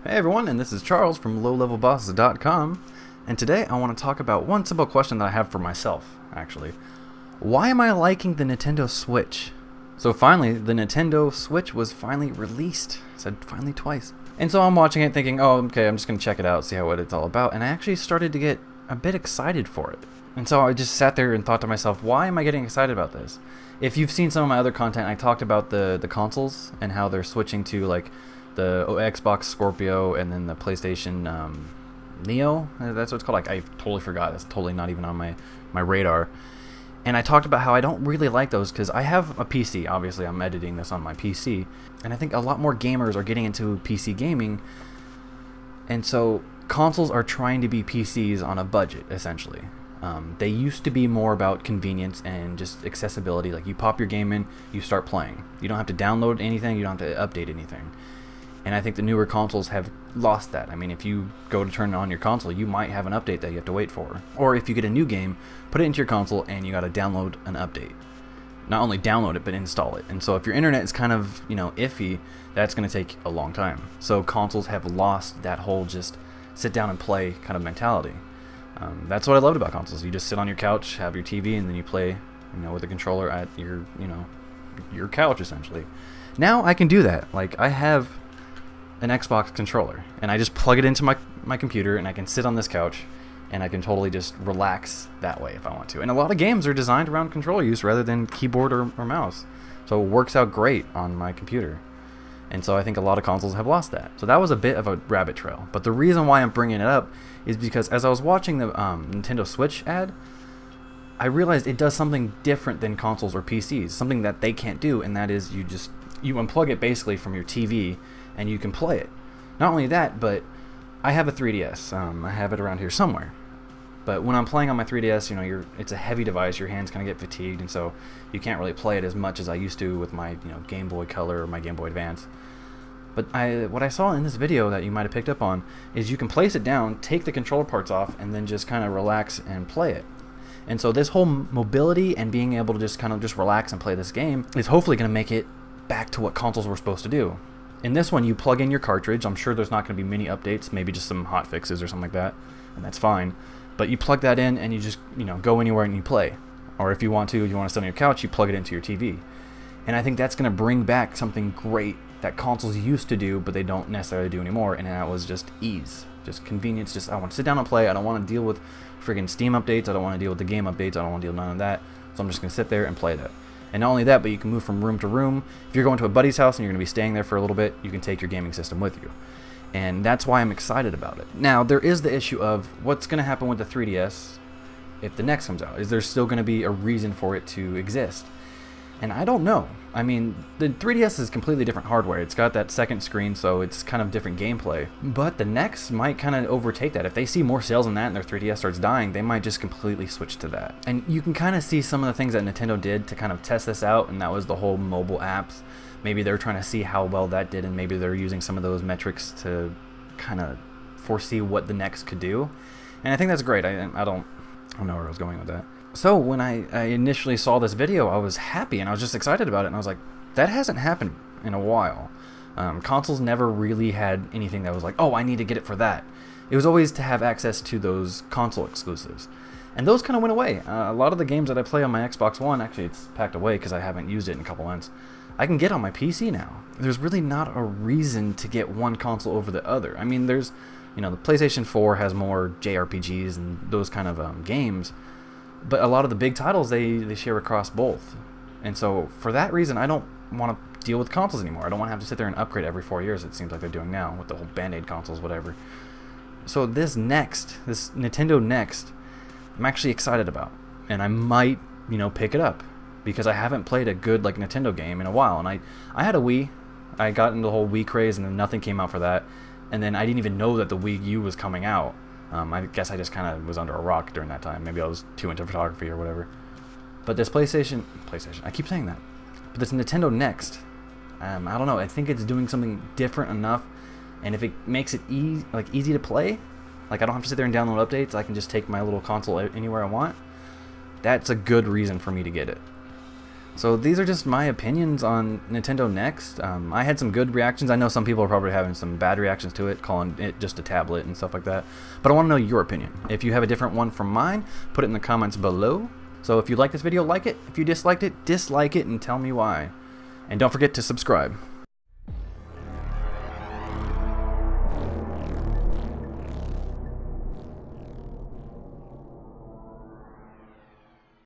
Hey everyone, and this is Charles from LowLevelBoss.com, and today I want to talk about one simple question that I have for myself, actually. Why am I liking the Nintendo Switch? So finally, the Nintendo Switch was finally released. I said finally twice. And so I'm watching it thinking, oh, okay, I'm just going to check it out, see what it's all about, and I actually started to get a bit excited for it. And so I just sat there and thought to myself, why am I getting excited about this? If you've seen some of my other content, I talked about the consoles and how they're switching to like the Xbox Scorpio and then the PlayStation Neo. That's what it's called. Like, I totally forgot. That's totally not even on my radar. And I talked about how I don't really like those because I have a PC. Obviously, I'm editing this on my PC. And I think a lot more gamers are getting into PC gaming. And so consoles are trying to be PCs on a budget, essentially. They used to be more about convenience and just accessibility. Like, you pop your game in, you start playing. You don't have to download anything. You don't have to update anything. And I think the newer consoles have lost that. I mean, if you go to turn on your console, you might have an update that you have to wait for. Or if you get a new game, put it into your console and you got to download an update. Not only download it, but install it. And so if your internet is kind of, iffy, that's going to take a long time. So consoles have lost that whole just sit down and play kind of mentality. That's what I loved about consoles. You just sit on your couch, have your TV, and then you play, with a controller at your couch, essentially. Now I can do that. Like, I have an Xbox controller, and I just plug it into my computer, and I can sit on this couch, and I can totally just relax that way if I want to. And a lot of games are designed around controller use rather than keyboard or mouse, so it works out great on my computer. And so I think a lot of consoles have lost that. So that was a bit of a rabbit trail. But the reason why I'm bringing it up is because as I was watching the Nintendo Switch ad, I realized it does something different than consoles or PCs, something that they can't do, and that is you unplug it basically from your TV and you can play it. Not only that, but I have a 3DS. I have it around here somewhere. But when I'm playing on my 3DS, it's a heavy device. Your hands kind of get fatigued, and so you can't really play it as much as I used to with my Game Boy Color or my Game Boy Advance. But what I saw in this video that you might have picked up on is you can place it down, take the controller parts off, and then just kind of relax and play it. And so this whole mobility and being able to just kind of just relax and play this game is hopefully going to make it back to what consoles were supposed to do. In this one, you plug in your cartridge. I'm sure there's not going to be many updates, maybe just some hot fixes or something like that, and that's fine. But you plug that in and you just, go anywhere and you play. Or if you want to sit on your couch, you plug it into your TV. And I think that's going to bring back something great that consoles used to do, but they don't necessarily do anymore, and that was just ease. Just convenience. Just, I want to sit down and play. I don't want to deal with friggin' Steam updates. I don't want to deal with the game updates. I don't want to deal with none of that. So I'm just going to sit there and play that. And not only that, but you can move from room to room. If you're going to a buddy's house and you're going to be staying there for a little bit, you can take your gaming system with you. And that's why I'm excited about it. Now, there is the issue of what's going to happen with the 3DS if the next comes out. Is there still going to be a reason for it to exist? And I don't know. I mean, the 3DS is completely different hardware. It's got that second screen, so it's kind of different gameplay. But the next might kind of overtake that. If they see more sales in that and their 3DS starts dying, they might just completely switch to that. And you can kind of see some of the things that Nintendo did to kind of test this out, and that was the whole mobile apps. Maybe they're trying to see how well that did, and maybe they're using some of those metrics to kind of foresee what the next could do. And I think that's great. I don't know where I was going with that. So when I initially saw this video, I was happy and I was just excited about it, and I was like, that hasn't happened in a while. Consoles never really had anything that was like, oh, I need to get it for that. It was always to have access to those console exclusives. And those kind of went away. A lot of the games that I play on my Xbox One, actually it's packed away because I haven't used it in a couple months, I can get on my PC now. There's really not a reason to get one console over the other. I mean, there's, the PlayStation 4 has more JRPGs and those kind of games, but a lot of the big titles, they share across both. And so for that reason, I don't want to deal with consoles anymore. I don't want to have to sit there and upgrade every 4 years, it seems like they're doing now with the whole Band-Aid consoles, whatever. So this Nintendo Next, I'm actually excited about. And I might, pick it up, because I haven't played a good Nintendo game in a while. And I had a Wii. I got into the whole Wii craze, and then nothing came out for that. And then I didn't even know that the Wii U was coming out. I guess I just kind of was under a rock during that time. Maybe I was too into photography or whatever. But this PlayStation, I keep saying that. But this Nintendo Next, I don't know. I think it's doing something different enough. And if it makes it easy to play, I don't have to sit there and download updates. I can just take my little console anywhere I want. That's a good reason for me to get it. So these are just my opinions on Nintendo Next. I had some good reactions. I know some people are probably having some bad reactions to it, calling it just a tablet and stuff like that. But I want to know your opinion. If you have a different one from mine, put it in the comments below. So if you like this video, like it. If you disliked it, dislike it and tell me why. And don't forget to subscribe.